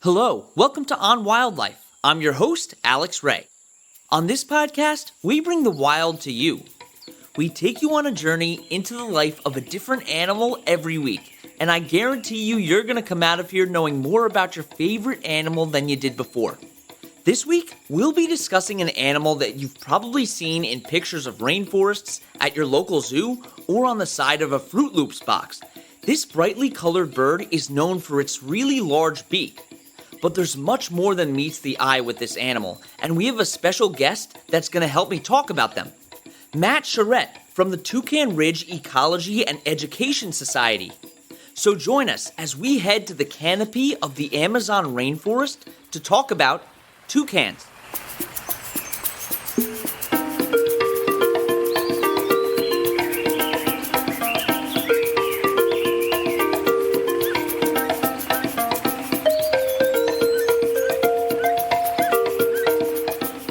Hello, welcome to On Wildlife. I'm your host, Alex Ray. On this podcast, we bring the wild to you. We take you on a journey into the life of a different animal every week, and I guarantee you're going to come out of here knowing more about your favorite animal than you did before. This week, we'll be discussing an animal that you've probably seen in pictures of rainforests, at your local zoo, or on the side of a Fruit Loops box. This brightly colored bird is known for its really large beak. But there's much more than meets the eye with this animal, and we have a special guest that's going to help me talk about them. Matt Charette from the Toucan Ridge Ecology and Education Society. So join us as we head to the canopy of the Amazon rainforest to talk about toucans.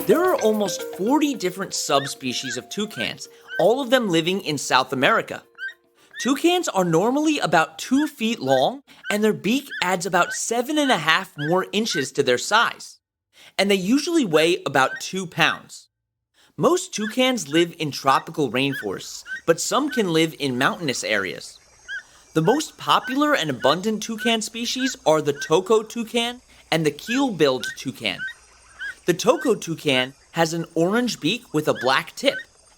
There are almost 40 different subspecies of toucans, all of them living in South America. Toucans are normally about 2 feet long, and their beak adds about 7.5 more inches to their size. And they usually weigh about 2 pounds. Most toucans live in tropical rainforests, but some can live in mountainous areas. The most popular and abundant toucan species are the toco toucan and the keel-billed toucan. The toco toucan has an orange beak with a black tip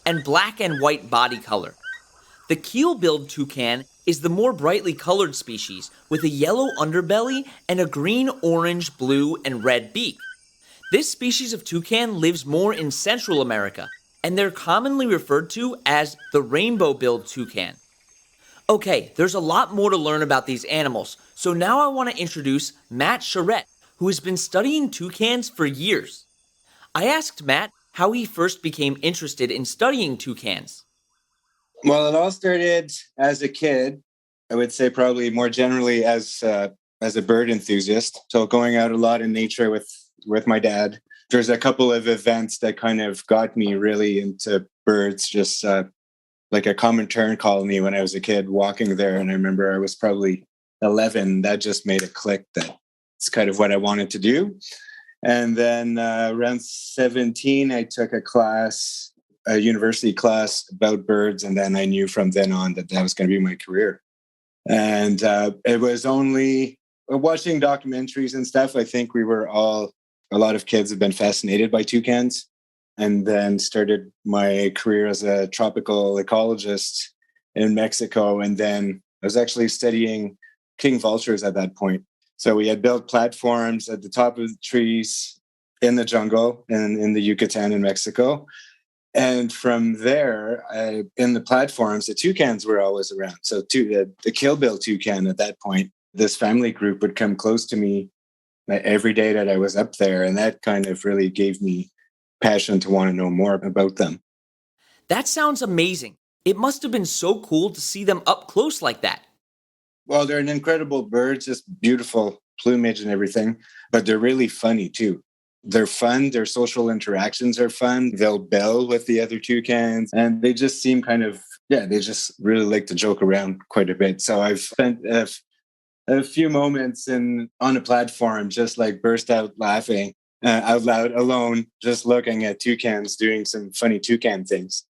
and black and white body color. The keel-billed toucan is the more brightly colored species with a yellow underbelly and a green, orange, blue, and red beak. This species of toucan lives more in Central America, and they're commonly referred to as the rainbow-billed toucan. Okay, there's a lot more to learn about these animals, so now I want to introduce Matt Charette, who has been studying toucans for years. I asked Matt how he first became interested in studying toucans. Well, it all started as a kid. I would say probably more generally as a bird enthusiast. So going out a lot in nature with my dad. There's a couple of events that kind of got me really into birds, just like a common tern colony when I was a kid walking there. And I remember I was probably 11. That just made a click that it's kind of what I wanted to do. And then around 17, I took a university class about birds. And then I knew from then on that was going to be my career. And it was only watching documentaries and stuff. I think a lot of kids have been fascinated by toucans. And then started my career as a tropical ecologist in Mexico. And then I was actually studying king vultures at that point. So we had built platforms at the top of the trees in the jungle and in the Yucatan in Mexico. And from there, in the platforms, the toucans were always around. So the kill-bill toucan at that point, this family group would come close to me every day that I was up there. And that kind of really gave me passion to want to know more about them. That sounds amazing. It must have been so cool to see them up close like that. Well, they're an incredible bird, just beautiful plumage and everything, but they're really funny too. They're fun. Their social interactions are fun. They'll bell with the other toucans, and they just seem they just really like to joke around quite a bit. So I've spent a few moments on a platform, just like burst out laughing out loud alone, just looking at toucans doing some funny toucan things.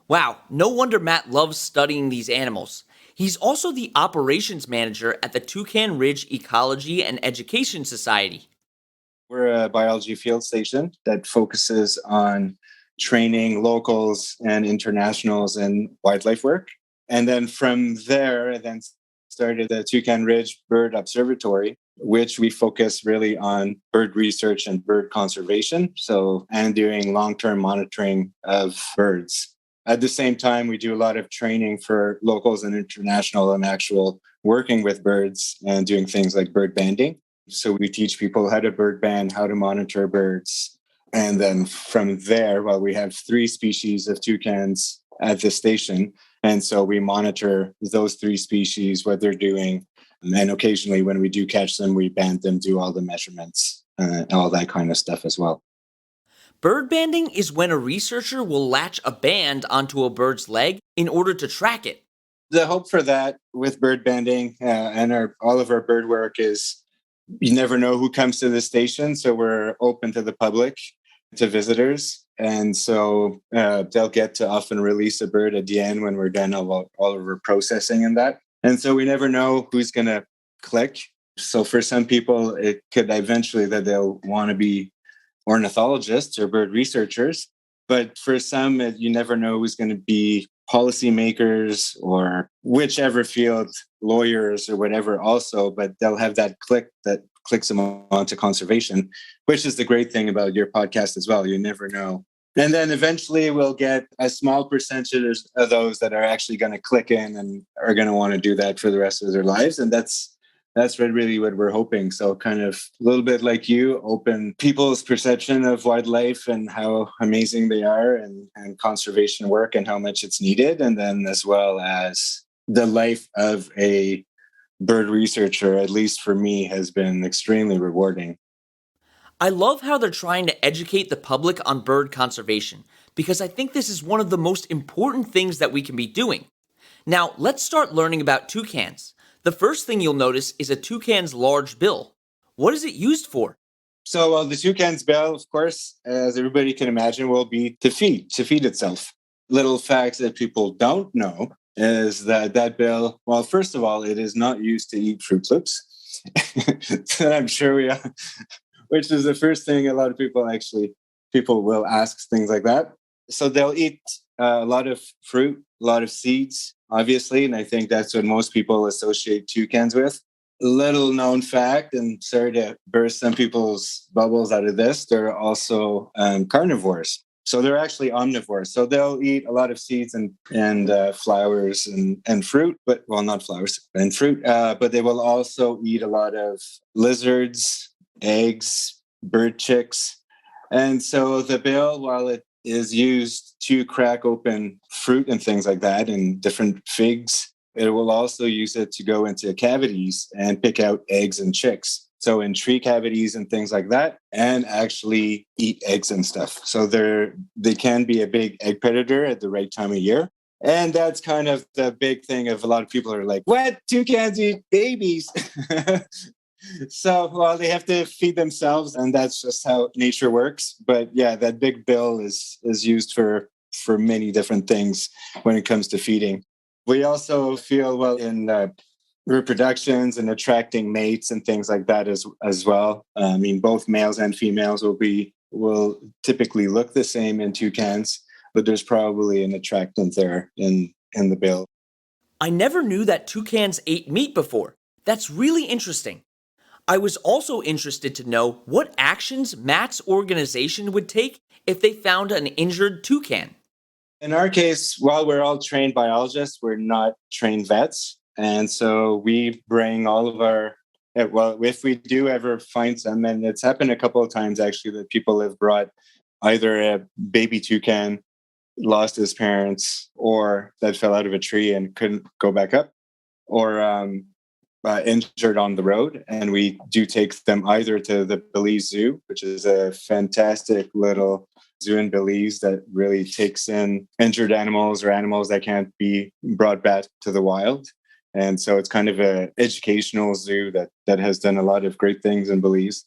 Wow, no wonder Matt loves studying these animals. He's also the operations manager at the Toucan Ridge Ecology and Education Society. We're a biology field station that focuses on training locals and internationals in wildlife work. And then from there, I started the Toucan Ridge Bird Observatory, which we focus really on bird research and bird conservation. And doing long-term monitoring of birds. At the same time, we do a lot of training for locals and international and actual working with birds and doing things like bird banding. So we teach people how to bird band, how to monitor birds. And then from there, we have 3 species of toucans at the station. And so we monitor those 3 species, what they're doing. And occasionally when we do catch them, we band them, do all the measurements, all that kind of stuff as well. Bird banding is when a researcher will latch a band onto a bird's leg in order to track it. The hope for that with bird banding and all of our bird work is you never know who comes to the station. So we're open to the public, to visitors. And so they'll get to often release a bird at the end when we're done all of our processing and that. And so we never know who's going to click. So for some people, it could eventually that they'll want to be ornithologists or bird researchers. But for some, you never know who's going to be policymakers or whichever field, lawyers or whatever also, but they'll have that click that clicks them onto conservation, which is the great thing about your podcast as well. You never know. And then eventually we'll get a small percentage of those that are actually going to click in and are going to want to do that for the rest of their lives. And that's really what we're hoping. So kind of a little bit like you, open people's perception of wildlife and how amazing they are and conservation work and how much it's needed. And then as well as the life of a bird researcher, at least for me, has been extremely rewarding. I love how they're trying to educate the public on bird conservation, because I think this is one of the most important things that we can be doing. Now, let's start learning about toucans. The first thing you'll notice is a toucan's large bill. What is it used for? So the toucan's bill, of course, as everybody can imagine, will be to feed itself. Little facts that people don't know is that bill, well, first of all, it is not used to eat Fruit Loops. I'm sure we are, which is the first thing a lot of people will ask things like that. So they'll eat a lot of fruit, a lot of seeds, obviously, and I think that's what most people associate toucans with. Little known fact, and sorry to burst some people's bubbles out of this, they're also carnivores. So they're actually omnivores. So they'll eat a lot of seeds and flowers and fruit, but well, not flowers and fruit, but they will also eat a lot of lizards, eggs, bird chicks. And so the bill, while it is used to crack open fruit and things like that and different figs, it will also use it to go into cavities and pick out eggs and chicks. So in tree cavities and things like that, and actually eat eggs and stuff. So they can be a big egg predator at the right time of year. And that's kind of the big thing of a lot of people are like, what? Toucans eat babies. So, well, they have to feed themselves, and that's just how nature works. But yeah, that big bill is used for many different things when it comes to feeding. We also feel well in reproductions and attracting mates and things like that as well. I mean, both males and females will typically look the same in toucans, but there's probably an attractant there in the bill. I never knew that toucans ate meat before. That's really interesting. I was also interested to know what actions Matt's organization would take if they found an injured toucan. In our case, while we're all trained biologists, we're not trained vets. And so we bring all of our, well, if we do ever find some, and it's happened a couple of times actually, that people have brought either a baby toucan, lost his parents, or that fell out of a tree and couldn't go back up, or injured on the road. And we do take them either to the Belize Zoo, which is a fantastic little zoo in Belize that really takes in injured animals or animals that can't be brought back to the wild. And so it's kind of an educational zoo that has done a lot of great things in Belize.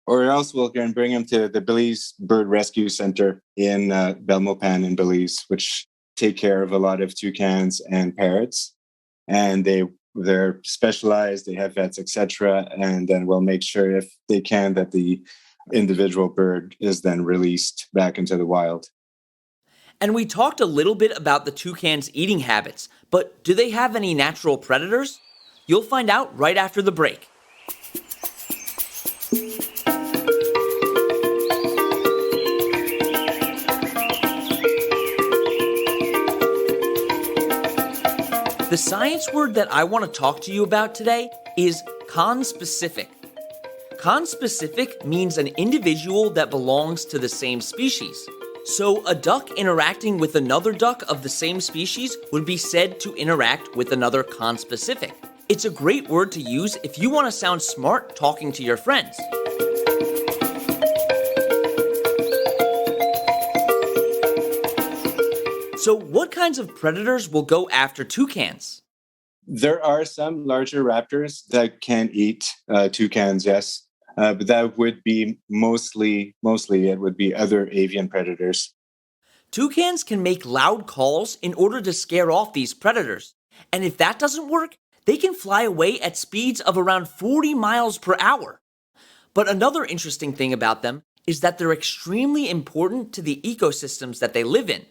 Or else we'll go and bring them to the Belize Bird Rescue Center in Belmopan in Belize, which take care of a lot of toucans and parrots. And they're specialized, they have vets, etc. And then we'll make sure if they can that the individual bird is then released back into the wild. And we talked a little bit about the toucan's eating habits, but do they have any natural predators? You'll find out right after the break. The science word that I want to talk to you about today is conspecific. Conspecific means an individual that belongs to the same species. So a duck interacting with another duck of the same species would be said to interact with another conspecific. It's a great word to use if you want to sound smart talking to your friends. So what kinds of predators will go after toucans? There are some larger raptors that can eat toucans, yes. But that would be mostly it would be other avian predators. Toucans can make loud calls in order to scare off these predators. And if that doesn't work, they can fly away at speeds of around 40 miles per hour. But another interesting thing about them is that they're extremely important to the ecosystems that they live in.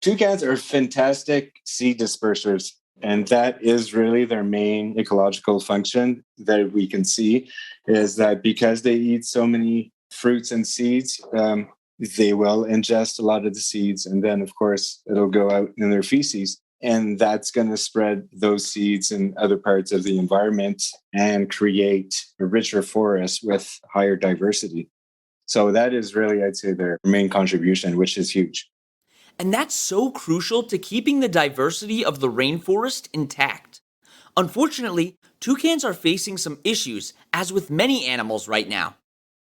Toucans are fantastic seed dispersers, and that is really their main ecological function that we can see is that because they eat so many fruits and seeds, they will ingest a lot of the seeds, and then, of course, it'll go out in their feces. And that's going to spread those seeds in other parts of the environment and create a richer forest with higher diversity. So that is really, I'd say, their main contribution, which is huge. And that's so crucial to keeping the diversity of the rainforest intact. Unfortunately, toucans are facing some issues, as with many animals right now.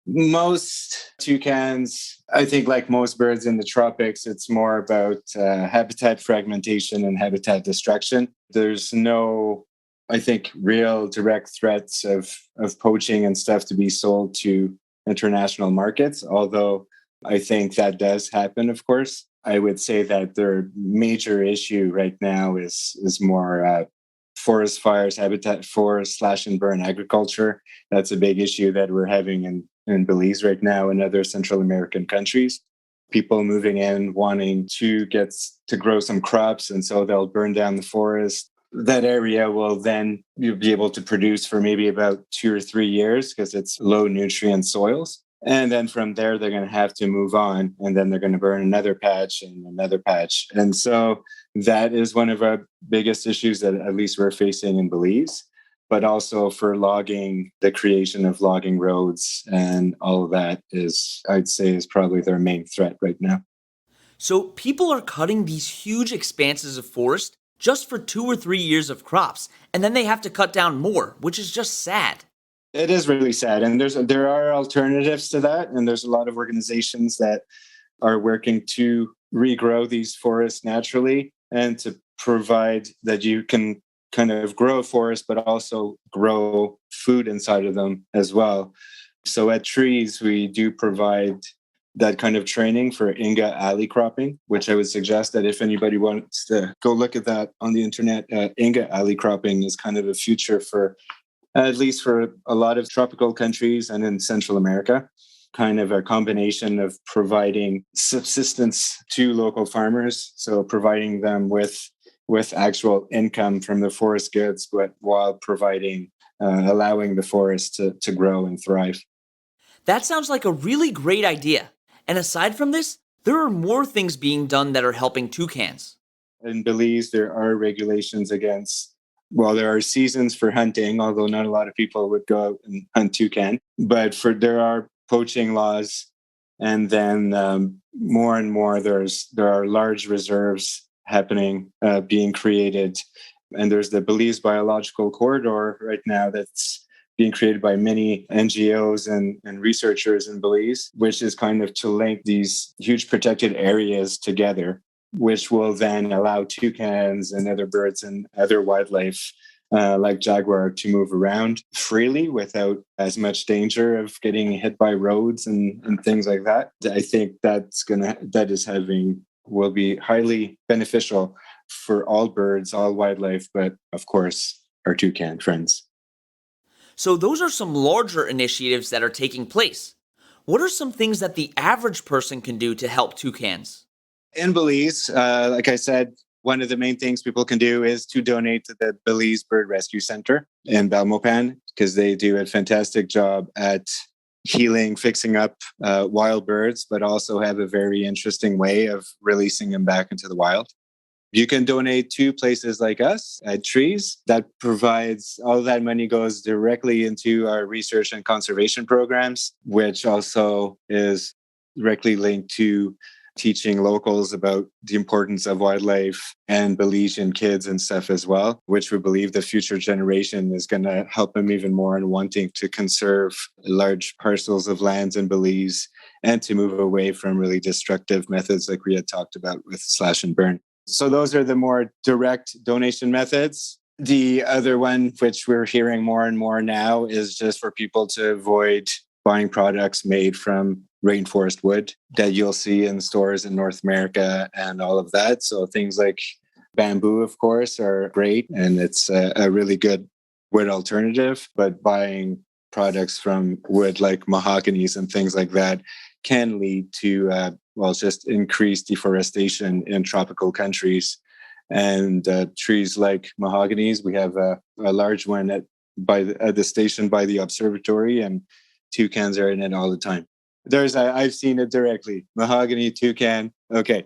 Most toucans, I think, like most birds in the tropics, it's more about habitat fragmentation and habitat destruction. There's no, I think, real direct threats of poaching and stuff to be sold to international markets, although I think that does happen, of course. I would say that their major issue right now is more forest fires, habitat forest slash and burn agriculture. That's a big issue that we're having in Belize right now and other Central American countries. People moving in wanting to get to grow some crops, and so they'll burn down the forest. That area will then be able to produce for maybe about 2 or 3 years because it's low nutrient soils. And then from there, they're going to have to move on, and then they're going to burn another patch and another patch. And so that is one of our biggest issues that at least we're facing in Belize, but also for logging, the creation of logging roads and all of that is, I'd say, is probably their main threat right now. So people are cutting these huge expanses of forest just for 2 or 3 years of crops, and then they have to cut down more, which is just sad. It is really sad. And there are alternatives to that. And there's a lot of organizations that are working to regrow these forests naturally and to provide that you can kind of grow a forest, but also grow food inside of them as well. So at Trees, we do provide that kind of training for Inga alley cropping, which I would suggest that if anybody wants to go look at that on the internet, Inga alley cropping is kind of a future for, at least for a lot of tropical countries and in Central America, kind of a combination of providing subsistence to local farmers. So providing them with actual income from the forest goods, but while providing, allowing the forest to grow and thrive. That sounds like a really great idea. And aside from this, there are more things being done that are helping toucans. In Belize, there are regulations against, well, there are seasons for hunting, although not a lot of people would go out and hunt toucan. But there are poaching laws, and then more and more there are large reserves happening, being created, and there's the Belize Biological Corridor right now that's being created by many NGOs and researchers in Belize, which is kind of to link these huge protected areas together, which will then allow toucans and other birds and other wildlife like jaguar to move around freely without as much danger of getting hit by roads and things like that. I think will be highly beneficial for all birds, all wildlife, but of course, our toucan friends. So those are some larger initiatives that are taking place. What are some things that the average person can do to help toucans? In Belize, like I said, one of the main things people can do is to donate to the Belize Bird Rescue Center in Belmopan, because they do a fantastic job at healing, fixing up wild birds, but also have a very interesting way of releasing them back into the wild. You can donate to places like us at Trees. That provides, all of that money goes directly into our research and conservation programs, which also is directly linked to teaching locals about the importance of wildlife and Belizean kids and stuff as well, which we believe the future generation is going to help them even more in wanting to conserve large parcels of lands in Belize and to move away from really destructive methods like we had talked about with slash and burn. So those are the more direct donation methods. The other one, which we're hearing more and more now, is just for people to avoid buying products made from rainforest wood that you'll see in stores in North America and all of that. So things like bamboo, of course, are great, and it's a really good wood alternative. But buying products from wood like mahoganies and things like that can lead to, just increased deforestation in tropical countries. And trees like mahoganies, we have a large one at the station by the observatory, and toucans are in it all the time. I've seen it directly. Mahogany, toucan. Okay.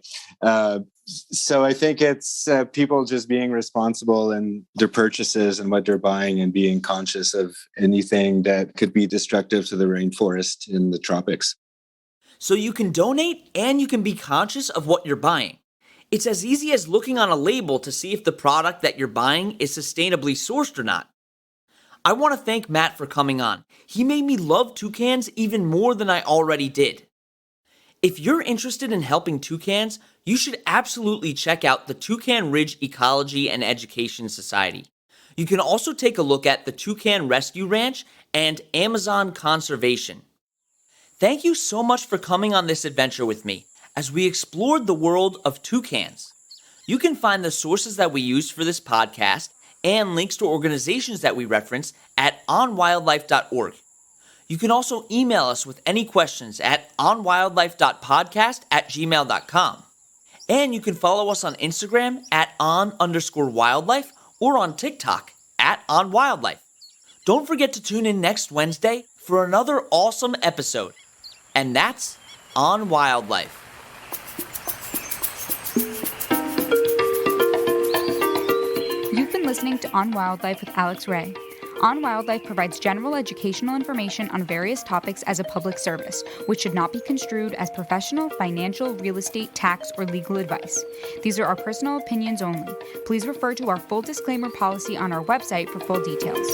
So I think it's people just being responsible in their purchases and what they're buying, and being conscious of anything that could be destructive to the rainforest in the tropics. So you can donate and you can be conscious of what you're buying. It's as easy as looking on a label to see if the product that you're buying is sustainably sourced or not. I want to thank Matt for coming on. He made me love toucans even more than I already did. If you're interested in helping toucans, you should absolutely check out the Toucan Ridge Ecology and Education Society. You can also take a look at the Toucan Rescue Ranch and Amazon Conservation. Thank you so much for coming on this adventure with me as we explored the world of toucans. You can find the sources that we used for this podcast and links to organizations that we reference at onwildlife.org. You can also email us with any questions at onwildlife.podcast@gmail.com. And you can follow us on Instagram at @on_wildlife or on TikTok at @onwildlife. Don't forget to tune in next Wednesday for another awesome episode. And that's On Wildlife. You've been listening to On Wildlife with Alex Ray. On Wildlife provides general educational information on various topics as a public service, which should not be construed as professional, financial, real estate, tax, or legal advice. These are our personal opinions only. Please refer to our full disclaimer policy on our website for full details.